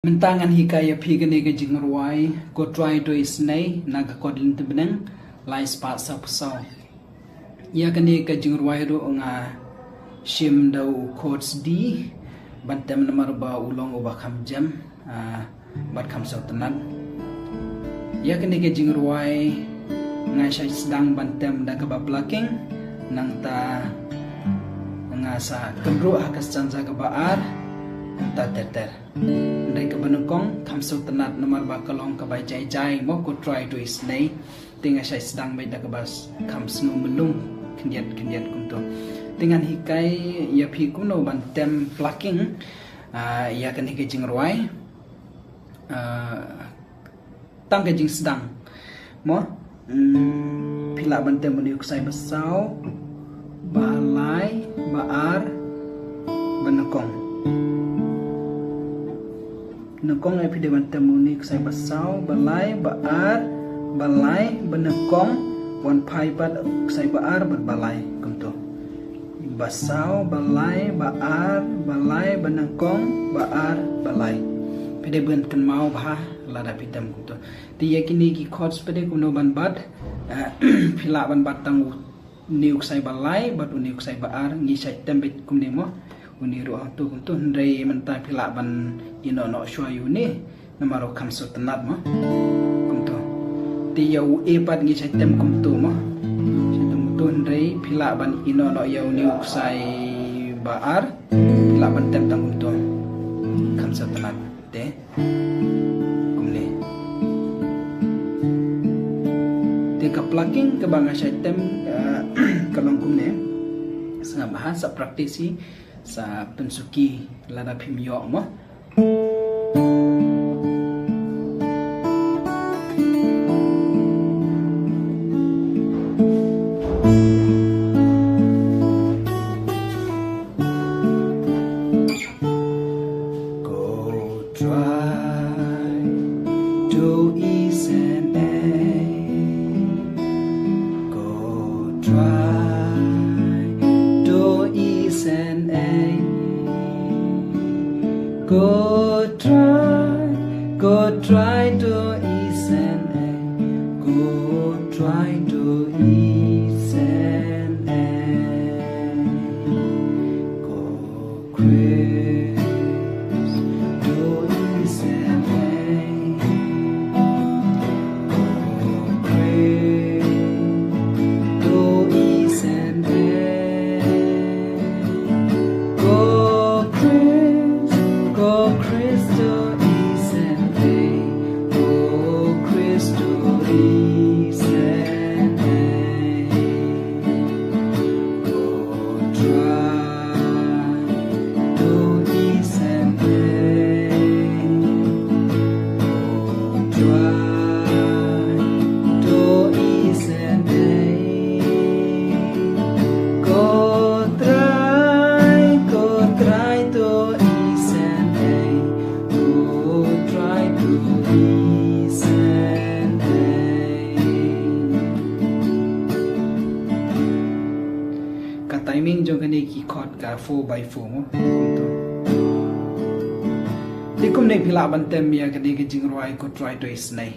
Mentangan hikaya pigane ke jingruai ko try to isnay nagakodlin tibneng lai spa sa pusaw. Ya kani ke jingruai ro nga shim daw codes di bantem namar ba ulong uba kham jam bat kham saw tanan. Ya kani ke jingruai nga shay sedang bantem da ka baplaking nang ta nga sa kemru hakas canza ka baar ta teter. Dari kebenukong kamsul tenat nomor bakalong kebai jai mo ko try to isnay tinga siya sedang bay dakabas kamsnu melung kendiat kunto dengan hikai ya pikuno bantem plucking ya kan hikai jingruai tang ke jing sedang mo pila bantem meniuk sai besau balai baar benukong nekong epi dewan temuni ksai basau balai baar balai benekong wan pai bat ksai baar berbalai kunto basau balai baar balai benekong baar balai pede ben kan mau bah lada pitam kunto ti yakini ki khots pede kuno ban bat phila ban bat tang niuk sai balai bat niuk sai baar ngi sai tembet kumne mo uniru tu kuntu ndai mentai pila ban ino no shwayu ni namaro kamso tenat mo kuntu ti yau epat ngi setem kuntu mo setem tu ndai pila ban ino no yau ni uksai baar pila ban tem tang kuntu kamso tenat te kumne te ka plucking ke banga setem kalong kumne sa bahasa praktisi sa pensuki lada pimyo mo go try to ease and go try to ease and go try to ease and go try to ease and go Chris to ease and go Chris to ease and go Chris to ease and go Chris to ease and go try to ease and go try to ease and go try to ease and go try to ease and ka timing jo gani ki chord ka 4x4 mo dikum nei phila bantem ya gani ke jingroi ko try to ease nei